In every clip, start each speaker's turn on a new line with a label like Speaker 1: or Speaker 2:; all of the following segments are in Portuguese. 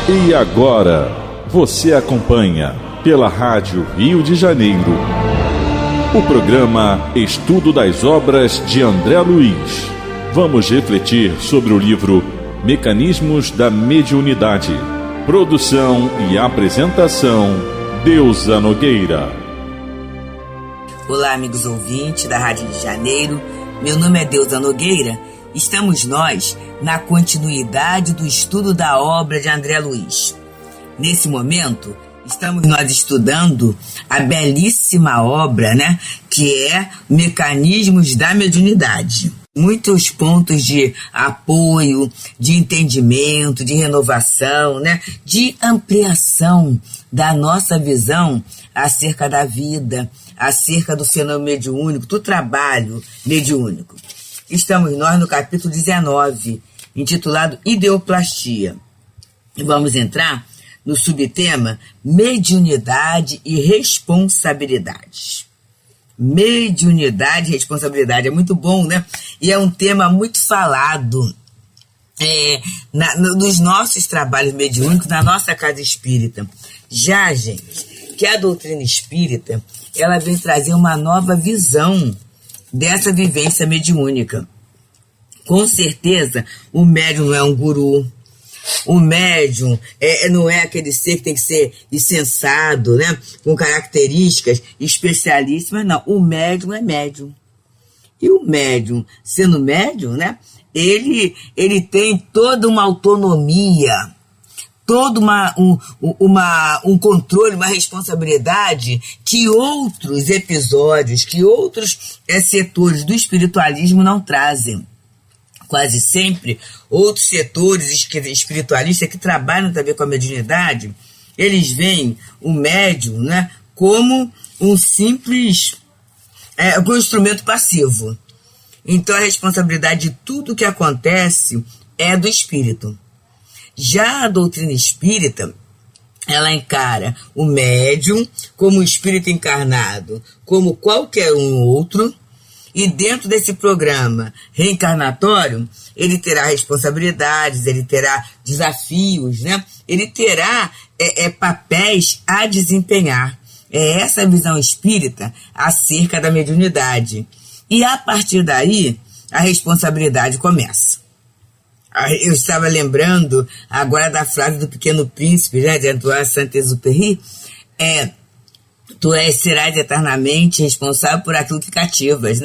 Speaker 1: E agora, você acompanha pela Rádio Rio de Janeiro o programa Estudo das Obras de André Luiz. Vamos refletir sobre o livro Mecanismos da Mediunidade. Produção e apresentação, Deusa Nogueira.
Speaker 2: Olá, amigos ouvintes da Rádio Rio de Janeiro. Meu nome é Deusa Nogueira. Estamos nós na continuidade do estudo da obra de André Luiz. Nesse momento, estamos nós estudando a belíssima obra, que é Mecanismos da Mediunidade. Muitos pontos de apoio, de entendimento, de renovação, de ampliação da nossa visão acerca da vida, acerca do fenômeno mediúnico, do trabalho mediúnico. Estamos nós no capítulo 19, intitulado Ideoplastia. E vamos entrar no subtema Mediunidade e Responsabilidade. Mediunidade e responsabilidade. É muito bom, E é um tema muito falado nos nossos trabalhos mediúnicos, na nossa casa espírita. Já, gente, que a doutrina espírita, ela vem trazer uma nova visão dessa vivência mediúnica. Com certeza, o médium não é um guru. O médium não é aquele ser que tem que ser insensado, com características especialíssimas, não. O médium é médium. E o médium, sendo médium, ele tem toda uma autonomia, todo um controle, uma responsabilidade que outros episódios, que outros setores do espiritualismo não trazem. Quase sempre, outros setores espiritualistas que trabalham também com a mediunidade, eles veem o médium como um simples um instrumento passivo. Então, a responsabilidade de tudo que acontece é do espírito. Já a doutrina espírita, ela encara o médium como um espírito encarnado, como qualquer um outro, e dentro desse programa reencarnatório, ele terá responsabilidades, ele terá desafios, Ele terá papéis a desempenhar. É essa a visão espírita acerca da mediunidade. E a partir daí, a responsabilidade começa. Eu estava lembrando agora da frase do Pequeno Príncipe, de Antoine Saint-Exupéry, tu serás eternamente responsável por aquilo que cativas,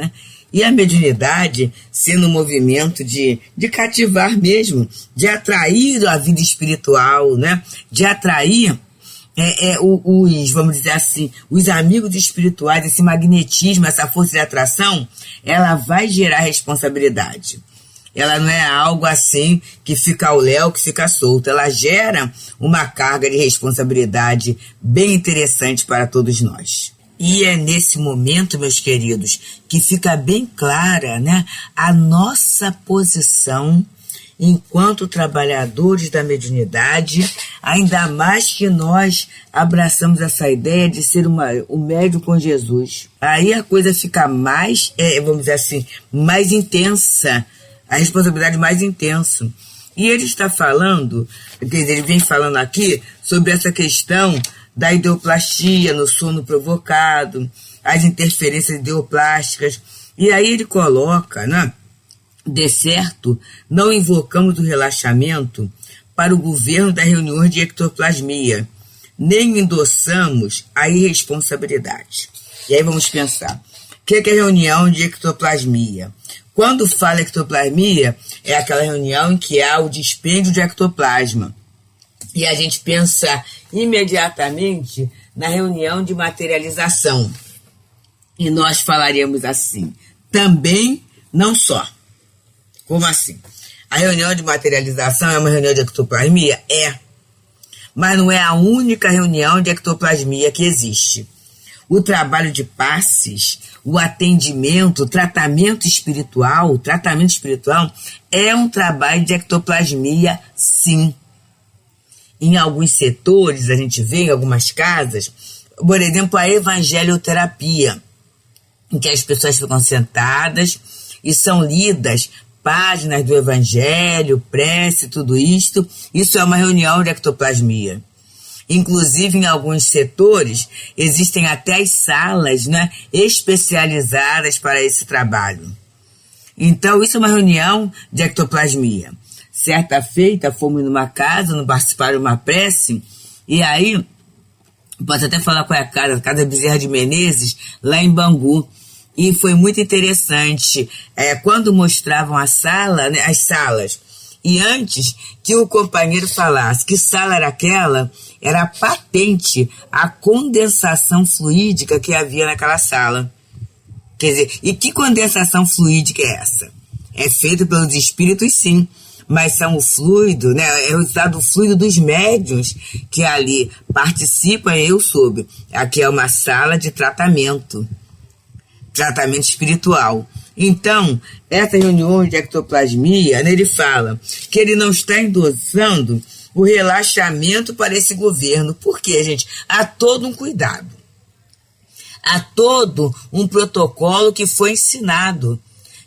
Speaker 2: E a mediunidade sendo um movimento de cativar mesmo, de atrair a vida espiritual, De atrair vamos dizer assim, os amigos espirituais, esse magnetismo, essa força de atração, ela vai gerar responsabilidade. Ela não é algo assim que fica ao léu, que fica solto. Ela gera uma carga de responsabilidade bem interessante para todos nós. E é nesse momento, meus queridos, que fica bem clara, a nossa posição enquanto trabalhadores da mediunidade, ainda mais que nós abraçamos essa ideia de ser o médium com Jesus. Aí a coisa fica mais, vamos dizer assim, mais intensa, a responsabilidade mais intensa. E ele está falando, ele vem falando aqui sobre essa questão da ideoplastia no sono provocado, as interferências ideoplásticas. E aí ele coloca, de certo, não invocamos o relaxamento para o governo das reuniões de ectoplasmia, nem endossamos a irresponsabilidade. E aí vamos pensar, o que é reunião de ectoplasmia? Quando fala ectoplasmia, é aquela reunião em que há o dispêndio de ectoplasma. E a gente pensa imediatamente na reunião de materialização. E nós falaríamos assim, também não só. Como assim? A reunião de materialização é uma reunião de ectoplasmia? É. Mas não é a única reunião de ectoplasmia que existe. O trabalho de passes, o atendimento, o tratamento espiritual é um trabalho de ectoplasmia, sim. Em alguns setores, a gente vê em algumas casas, por exemplo, a evangelioterapia, em que as pessoas ficam sentadas e são lidas páginas do Evangelho, prece, tudo isto. Isso é uma reunião de ectoplasmia. Inclusive, em alguns setores, existem até as salas, né, especializadas para esse trabalho. Então, isso é uma reunião de ectoplasmia. Certa feita, fomos numa casa, não participaram de uma prece, e aí, posso até falar qual é a Casa Bezerra de Menezes, lá em Bangu. E foi muito interessante, quando mostravam a sala, né, as salas, e antes que o companheiro falasse que sala era aquela, era patente a condensação fluídica que havia naquela sala. Quer dizer, e que condensação fluídica é essa? É feita pelos espíritos, sim, mas são o fluido, né? É o resultado do fluido dos médiuns que ali participam, eu soube. Aqui é uma sala de tratamento espiritual. Então, essa reunião de ectoplasmia, né, ele fala que ele não está endossando o relaxamento para esse governo. Por quê, gente? Há todo um cuidado. Há todo um protocolo que foi ensinado,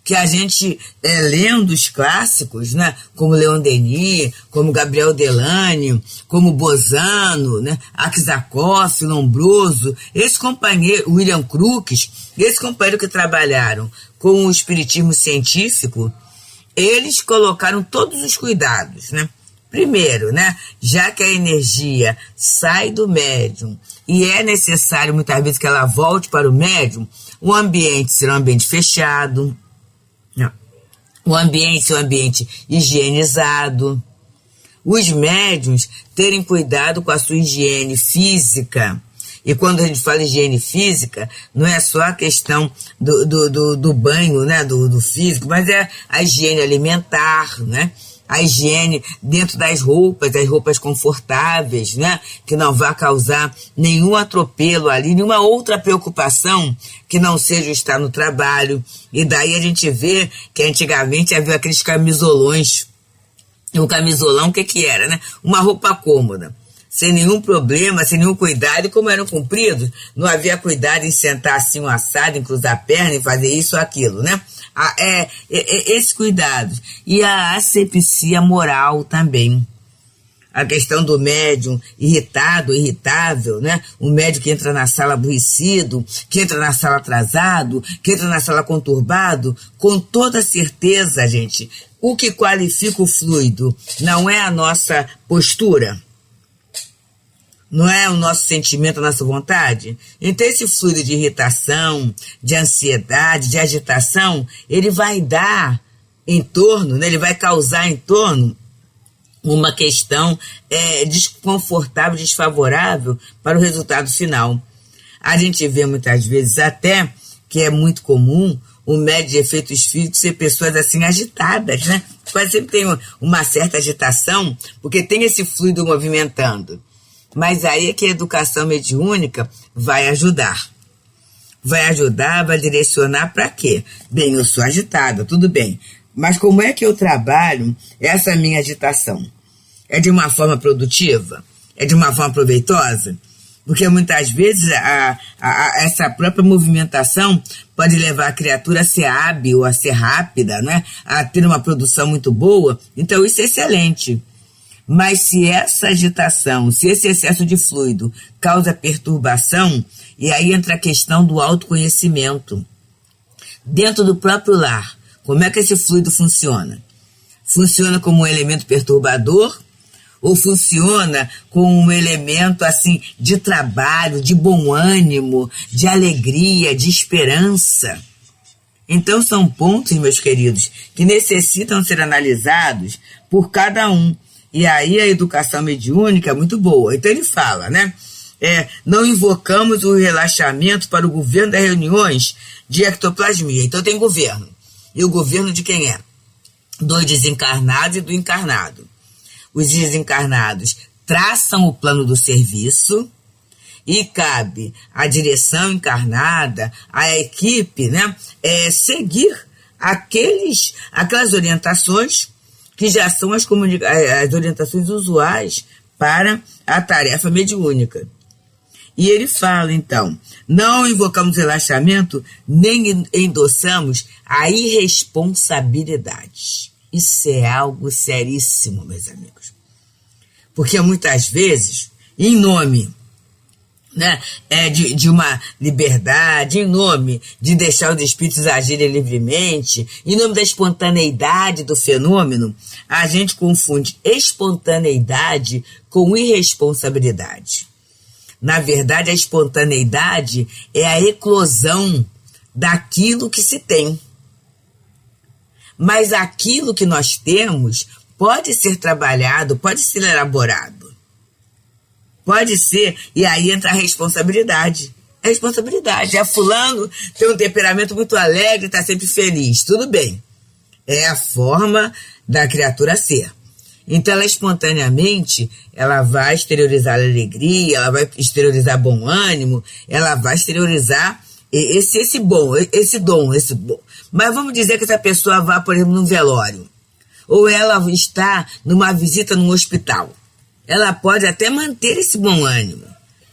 Speaker 2: que a gente, lendo os clássicos, né, como Leon Denis, como Gabriel Delany, como Bozano, né, Aksakoff, Lombroso, esse companheiro, William Crookes, esse companheiro que trabalharam com o espiritismo científico, eles colocaram todos os cuidados, né? Primeiro, né, já que a energia sai do médium e é necessário muitas vezes que ela volte para o médium, o ambiente será um ambiente fechado, o ambiente é um ambiente higienizado, os médiuns terem cuidado com a sua higiene física. E quando a gente fala higiene física, não é só a questão do banho, né, do físico, mas é a higiene alimentar, né? A higiene dentro das roupas confortáveis, né? Que não vai causar nenhum atropelo ali, nenhuma outra preocupação que não seja estar no trabalho. E daí a gente vê que antigamente havia aqueles camisolões. E o camisolão, o que era, né? Uma roupa cômoda, sem nenhum problema, sem nenhum cuidado. E como eram compridos, não havia cuidado em sentar assim um assado, em cruzar a perna, em fazer isso ou aquilo, né? Esses cuidados. E a asepsia moral também. A questão do médium irritado, irritável, né? O médium que entra na sala aborrecido, que entra na sala atrasado, que entra na sala conturbado, com toda certeza, gente, o que qualifica o fluido não é a nossa postura, não é o nosso sentimento, a nossa vontade? Então esse fluido de irritação, de ansiedade, de agitação, ele vai dar em torno, né? Ele vai causar em torno uma questão desconfortável, desfavorável para o resultado final. A gente vê muitas vezes até que é muito comum o médium de efeitos físicos ser pessoas assim agitadas, né? Quase sempre tem uma certa agitação, porque tem esse fluido movimentando. Mas aí é que a educação mediúnica vai ajudar. Vai ajudar, vai direcionar para quê? Bem, eu sou agitada, tudo bem. Mas como é que eu trabalho essa minha agitação? É de uma forma produtiva? É de uma forma proveitosa? Porque muitas vezes essa própria movimentação pode levar a criatura a ser hábil, a ser rápida, né? A ter uma produção muito boa. Então isso é excelente. Mas se essa agitação, se esse excesso de fluido causa perturbação, e aí entra a questão do autoconhecimento. Dentro do próprio lar, como é que esse fluido funciona? Funciona como um elemento perturbador ou funciona como um elemento assim de trabalho, de bom ânimo, de alegria, de esperança? Então são pontos, meus queridos, que necessitam ser analisados por cada um. E aí a educação mediúnica é muito boa. Então ele fala, né? Não invocamos o relaxamento para o governo das reuniões de ectoplasmia. Então tem governo. E o governo de quem é? Dos desencarnados e do encarnado. Os desencarnados traçam o plano do serviço e cabe à direção encarnada, à equipe, né? Seguir aquelas orientações que já são as orientações usuais para a tarefa mediúnica. E ele fala, então, não invocamos relaxamento, nem endossamos a irresponsabilidade. Isso é algo seríssimo, meus amigos. Porque muitas vezes, em nome, né, de uma liberdade, em nome de deixar os espíritos agirem livremente, em nome da espontaneidade do fenômeno, a gente confunde espontaneidade com irresponsabilidade. Na verdade, a espontaneidade é a eclosão daquilo que se tem. Mas aquilo que nós temos pode ser trabalhado, pode ser elaborado. Pode ser, e aí entra a responsabilidade. A responsabilidade. Fulano tem um temperamento muito alegre, está sempre feliz. Tudo bem. É a forma da criatura ser. Então, ela espontaneamente, ela vai exteriorizar a alegria, ela vai exteriorizar bom ânimo, ela vai exteriorizar esse dom. Mas vamos dizer que essa pessoa vá, por exemplo, num velório. Ou ela está numa visita num hospital. Ela pode até manter esse bom ânimo.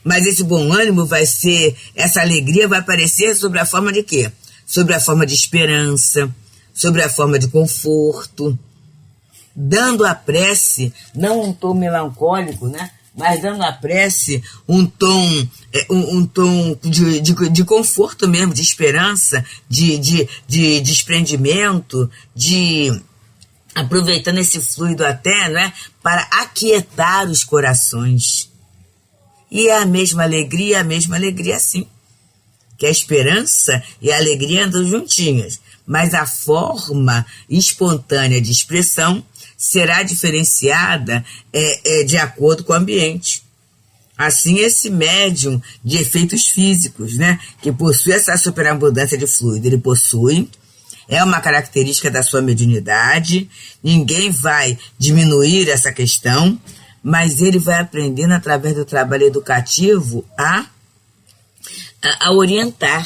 Speaker 2: Mas esse bom ânimo vai ser, essa alegria vai aparecer sobre a forma de quê? Sobre a forma de esperança, sobre a forma de conforto. Dando à prece, não um tom melancólico, né? Mas dando à prece um tom de conforto mesmo, de esperança, de desprendimento, aproveitando esse fluido até, né, para aquietar os corações. E é a mesma alegria sim. Que a esperança e a alegria andam juntinhas. Mas a forma espontânea de expressão será diferenciada de acordo com o ambiente. Assim, esse médium de efeitos físicos, né, que possui essa superabundância de fluido, ele possui, é uma característica da sua mediunidade, ninguém vai diminuir essa questão, mas ele vai aprendendo através do trabalho educativo a orientar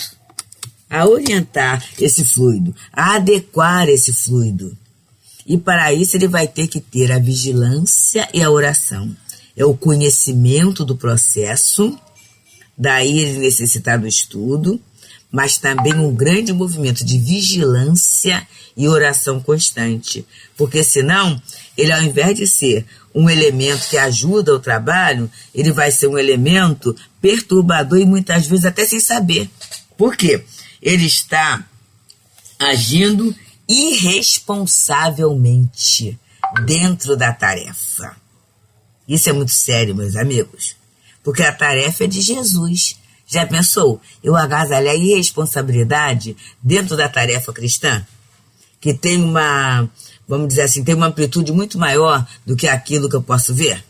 Speaker 2: esse fluido, a adequar esse fluido. E para isso ele vai ter que ter a vigilância e a oração. É o conhecimento do processo, daí ele necessitar do estudo, mas também um grande movimento de vigilância e oração constante. Porque senão, ele ao invés de ser um elemento que ajuda o trabalho, ele vai ser um elemento perturbador e muitas vezes até sem saber. Por quê? Ele está agindo irresponsavelmente dentro da tarefa. Isso é muito sério, meus amigos, porque a tarefa é de Jesus. Já pensou? Eu agasalhar a irresponsabilidade dentro da tarefa cristã, que tem uma, vamos dizer assim, tem uma amplitude muito maior do que aquilo que eu posso ver?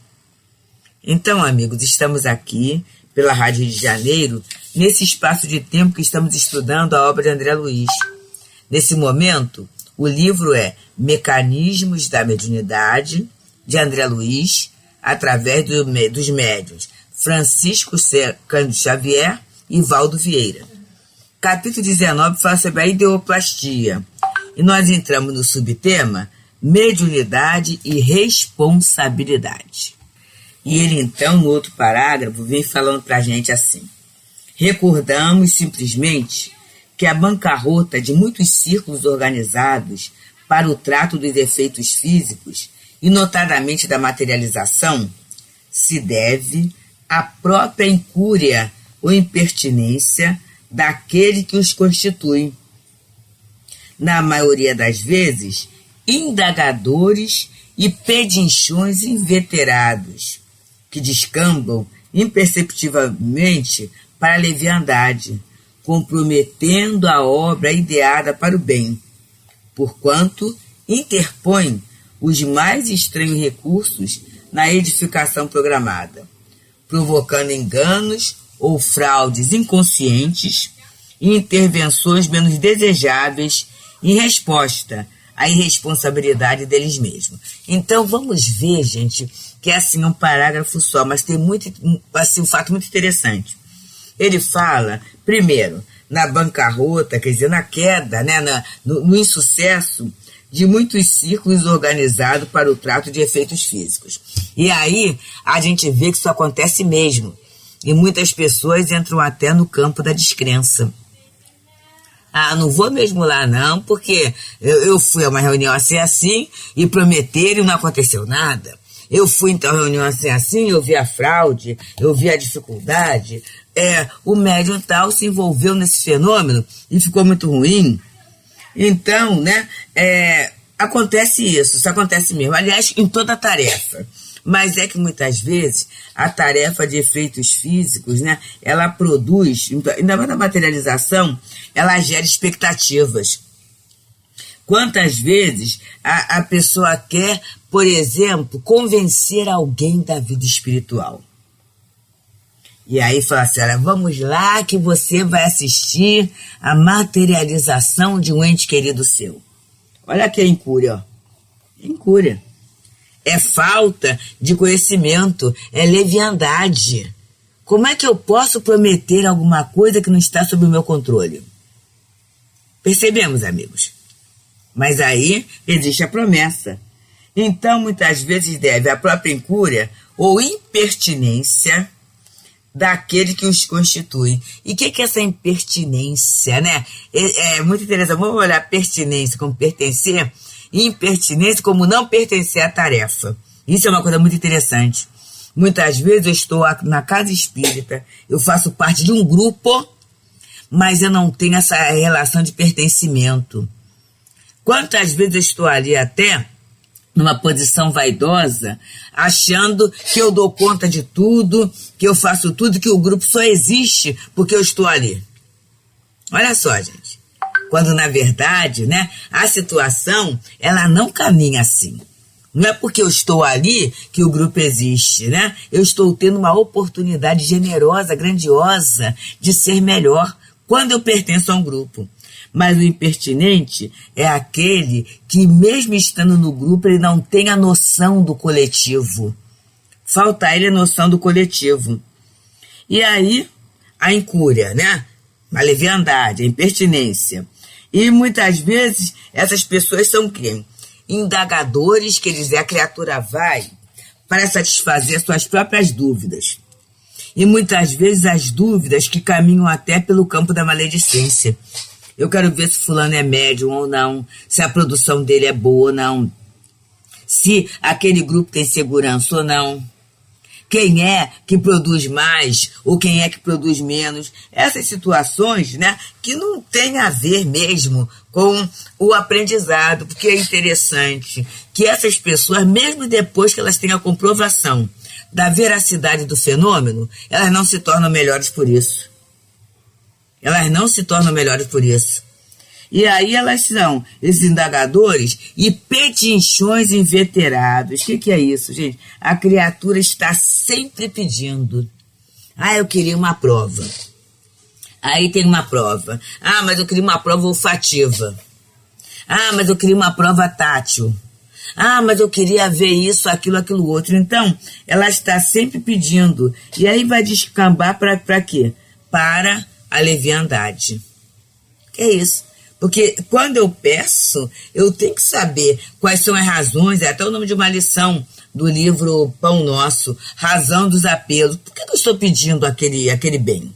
Speaker 2: Então, amigos, estamos aqui pela Rádio Rio de Janeiro, nesse espaço de tempo que estamos estudando a obra de André Luiz. Nesse momento, o livro é Mecanismos da Mediunidade, de André Luiz, através dos médiuns Francisco Cândido Xavier e Valdo Vieira. Capítulo 19 fala sobre a ideoplastia. E nós entramos no subtema Mediunidade e Responsabilidade. E ele, então, no outro parágrafo, vem falando para a gente assim: recordamos simplesmente que a bancarrota de muitos círculos organizados para o trato dos efeitos físicos, e notadamente da materialização, se deve à própria incúria ou impertinência daquele que os constitui. Na maioria das vezes, indagadores e pedinchões inveterados, que descambam imperceptivelmente para a leviandade, comprometendo a obra ideada para o bem, porquanto interpõe os mais estranhos recursos na edificação programada, provocando enganos ou fraudes inconscientes e intervenções menos desejáveis em resposta à irresponsabilidade deles mesmos. Então vamos ver, gente, que é assim um parágrafo só, mas tem muito, assim, um fato muito interessante. Ele fala, primeiro, na bancarrota, quer dizer, na queda, né, no insucesso de muitos círculos organizados para o trato de efeitos físicos. E aí a gente vê que isso acontece mesmo. E muitas pessoas entram até no campo da descrença. Ah, não vou mesmo lá não, porque eu fui a uma reunião assim, e prometeram e não aconteceu nada. Eu fui então a uma reunião assim, eu vi a fraude, eu vi a dificuldade. O médium tal se envolveu nesse fenômeno e ficou muito ruim. Então, né, acontece isso acontece mesmo. Aliás, em toda tarefa. Mas é que muitas vezes a tarefa de efeitos físicos, né, ela produz, ainda mais na materialização, ela gera expectativas. Quantas vezes a pessoa quer, por exemplo, convencer alguém da vida espiritual? E aí fala assim, olha, vamos lá que você vai assistir a materialização de um ente querido seu. Olha que incúria, ó. Incúria. É falta de conhecimento, é leviandade. Como é que eu posso prometer alguma coisa que não está sob o meu controle? Percebemos, amigos? Mas aí existe a promessa. Então, muitas vezes deve a própria incúria ou impertinência daquele que os constitui. E o que é essa impertinência, né? É muito interessante. Vamos olhar pertinência como pertencer, e impertinência como não pertencer à tarefa. Isso é uma coisa muito interessante. Muitas vezes eu estou na casa espírita, eu faço parte de um grupo, mas eu não tenho essa relação de pertencimento. Quantas vezes eu estou ali até numa posição vaidosa, achando que eu dou conta de tudo, que eu faço tudo, que o grupo só existe porque eu estou ali. Olha só, gente. Quando, na verdade, né, a situação, ela não caminha assim. Não é porque eu estou ali que o grupo existe, né? Eu estou tendo uma oportunidade generosa, grandiosa, de ser melhor quando eu pertenço a um grupo. Mas o impertinente é aquele que, mesmo estando no grupo, ele não tem a noção do coletivo. Falta a ele a noção do coletivo. E aí, a incúria, né? A leviandade, a impertinência. E muitas vezes, essas pessoas são quem? Indagadores, quer dizer, a criatura vai para satisfazer suas próprias dúvidas. E muitas vezes as dúvidas que caminham até pelo campo da maledicência. Eu quero ver se fulano é médium ou não, se a produção dele é boa ou não, se aquele grupo tem segurança ou não, quem é que produz mais ou quem é que produz menos. Essas situações, né, que não tem a ver mesmo com o aprendizado, porque é interessante que essas pessoas, mesmo depois que elas têm a comprovação da veracidade do fenômeno, elas não se tornam melhores por isso. Elas não se tornam melhores por isso. E aí elas são, esses indagadores, e pedinchões inveterados. O que é isso, gente? A criatura está sempre pedindo. Ah, eu queria uma prova. Aí tem uma prova. Ah, mas eu queria uma prova olfativa. Ah, mas eu queria uma prova tátil. Ah, mas eu queria ver isso, aquilo outro. Então, ela está sempre pedindo. E aí vai descambar para quê? Para a leviandade. Que é isso? Porque quando eu peço, eu tenho que saber quais são as razões, é até o nome de uma lição do livro Pão Nosso, Razão dos Apelos. Por que eu estou pedindo aquele bem?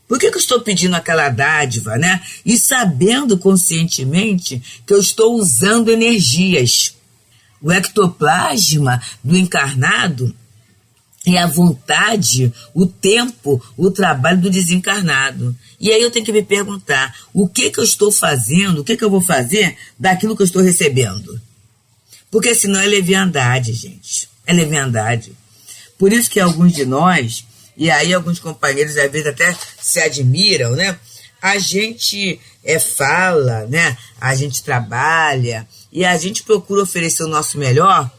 Speaker 2: Por que eu estou pedindo aquela dádiva, né? E sabendo conscientemente que eu estou usando energias. O ectoplasma do encarnado é a vontade, o tempo, o trabalho do desencarnado. E aí eu tenho que me perguntar, o que eu estou fazendo, o que eu vou fazer daquilo que eu estou recebendo? Porque senão é leviandade, gente. É leviandade. Por isso que alguns de nós, e aí alguns companheiros às vezes até se admiram, né? A gente fala, né? A gente trabalha e a gente procura oferecer o nosso melhor,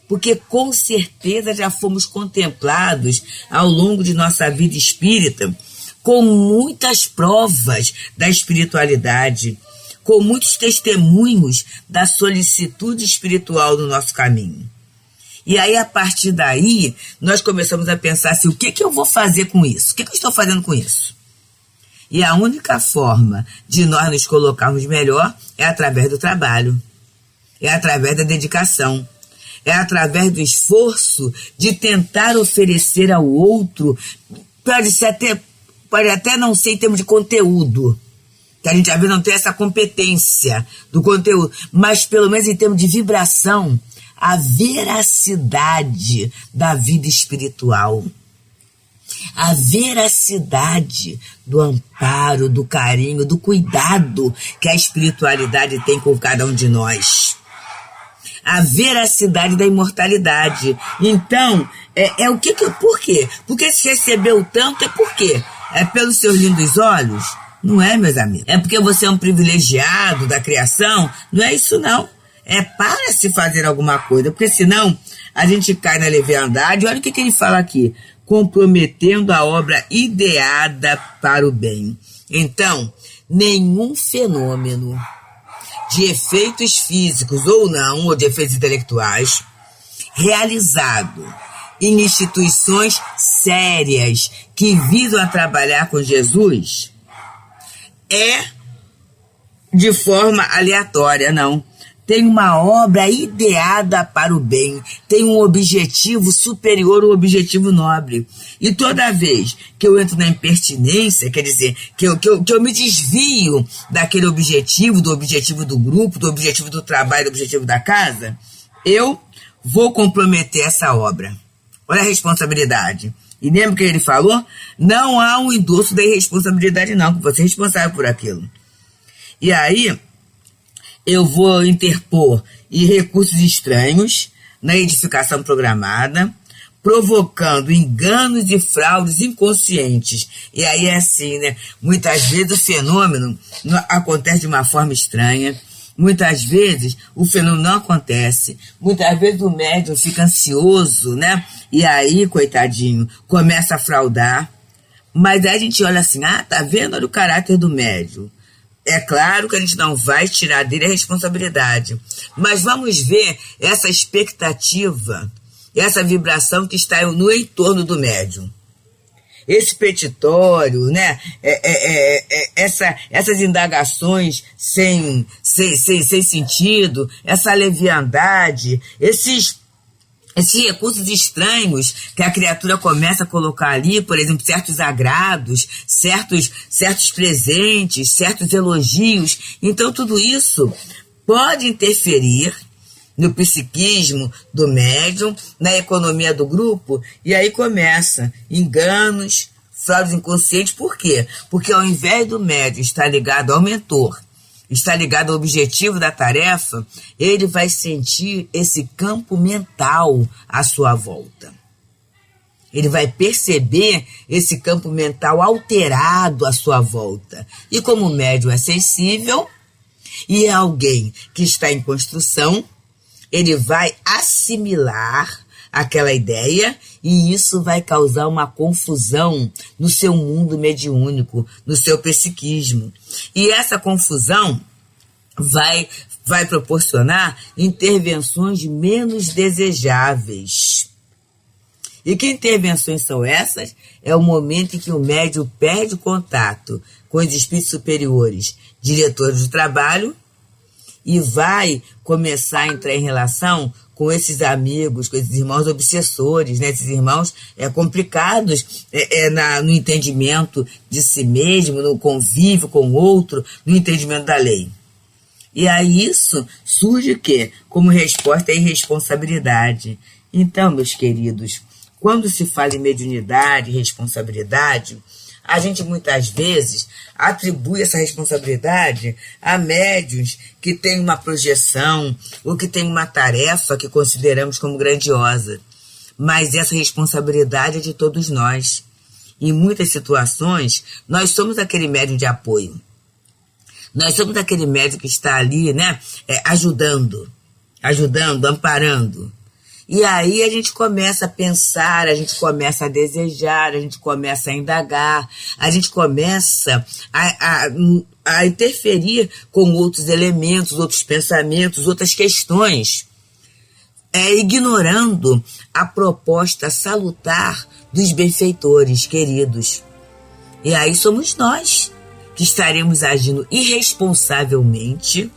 Speaker 2: porque com certeza já fomos contemplados ao longo de nossa vida espírita com muitas provas da espiritualidade, com muitos testemunhos da solicitude espiritual no nosso caminho. E aí, a partir daí, nós começamos a pensar assim, o que eu vou fazer com isso? O que eu estou fazendo com isso? E a única forma de nós nos colocarmos melhor é através do trabalho, é através da dedicação, é através do esforço de tentar oferecer ao outro pode até não ser em termos de conteúdo, que a gente às vezes não tem essa competência do conteúdo, mas pelo menos em termos de vibração, a veracidade da vida espiritual, a veracidade do amparo, do carinho, do cuidado que a espiritualidade tem com cada um de nós. A veracidade da imortalidade. Então, por quê? Porque se recebeu tanto, por quê? É pelos seus lindos olhos? Não é, meus amigos. É porque você é um privilegiado da criação? Não é isso, não. É para se fazer alguma coisa, porque senão a gente cai na leviandade. Olha o que ele fala aqui: comprometendo a obra ideada para o bem. Então, nenhum fenômeno de efeitos físicos ou não, ou de efeitos intelectuais, realizado em instituições sérias que visam a trabalhar com Jesus, é de forma aleatória, não. Tem uma obra ideada para o bem, tem um objetivo superior, um objetivo nobre. E toda vez que eu entro na impertinência, quer dizer, que eu me desvio daquele objetivo, do objetivo do grupo, do objetivo do trabalho, do objetivo da casa, eu vou comprometer essa obra. Olha a responsabilidade. E lembra que ele falou? Não há um endosso da irresponsabilidade, não, que você é responsável por aquilo. E aí, eu vou interpor recursos estranhos na edificação programada, provocando enganos e fraudes inconscientes. E aí é assim, né? Muitas vezes o fenômeno acontece de uma forma estranha, muitas vezes o fenômeno não acontece, muitas vezes o médium fica ansioso, né? E aí, coitadinho, começa a fraudar. Mas aí a gente olha assim, tá vendo? Olha o caráter do médium. É claro que a gente não vai tirar dele a responsabilidade, mas vamos ver essa expectativa, essa vibração que está no entorno do médium. Esse petitório, né? Essas indagações sem sentido, essa leviandade, esses recursos estranhos que a criatura começa a colocar ali, por exemplo, certos agrados, certos presentes, certos elogios. Então, tudo isso pode interferir no psiquismo do médium, na economia do grupo, e aí começa enganos, fraudes inconscientes. Por quê? Porque ao invés do médium estar ligado ao mentor, está ligado ao objetivo da tarefa, ele vai sentir esse campo mental à sua volta. Ele vai perceber esse campo mental alterado à sua volta. E como o médium é sensível e é alguém que está em construção, ele vai assimilar aquela ideia e isso vai causar uma confusão no seu mundo mediúnico, no seu psiquismo. E essa confusão vai proporcionar intervenções menos desejáveis. E que intervenções são essas? É o momento em que o médium perde o contato com os espíritos superiores, diretores do trabalho, e vai começar a entrar em relação com esses amigos, com esses irmãos obsessores, né? Esses irmãos complicados no entendimento de si mesmo, no convívio com o outro, no entendimento da lei. E aí isso surge o quê? Como resposta à irresponsabilidade. Então, meus queridos, quando se fala em mediunidade e responsabilidade, a gente muitas vezes atribui essa responsabilidade a médiuns que têm uma projeção ou que têm uma tarefa que consideramos como grandiosa. Mas essa responsabilidade é de todos nós. Em muitas situações, nós somos aquele médium de apoio. Nós somos aquele médium que está ali, né, ajudando, amparando. E aí a gente começa a pensar, a gente começa a desejar, a gente começa a indagar, a gente começa a interferir com outros elementos, outros pensamentos, outras questões, ignorando a proposta salutar dos benfeitores queridos. E aí somos nós que estaremos agindo irresponsavelmente,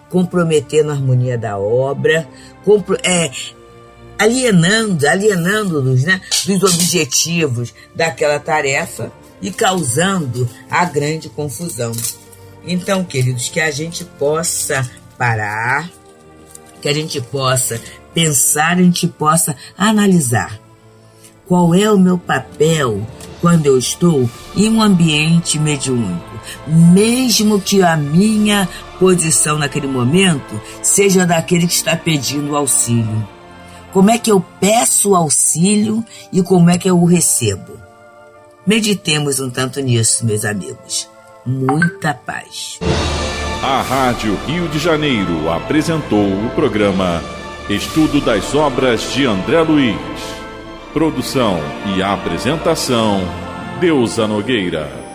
Speaker 2: comprometendo a harmonia da obra, alienando-nos, né, dos objetivos daquela tarefa e causando a grande confusão. Então, queridos, que a gente possa parar, que a gente possa pensar, a gente possa analisar qual é o meu papel quando eu estou em um ambiente mediúnico, mesmo que a minha posição naquele momento seja daquele que está pedindo auxílio. Como é que eu peço auxílio e como é que eu o recebo? Meditemos um tanto nisso, meus amigos. Muita paz.
Speaker 1: A Rádio Rio de Janeiro apresentou o programa Estudo das Obras de André Luiz. Produção e apresentação, Deusa Nogueira.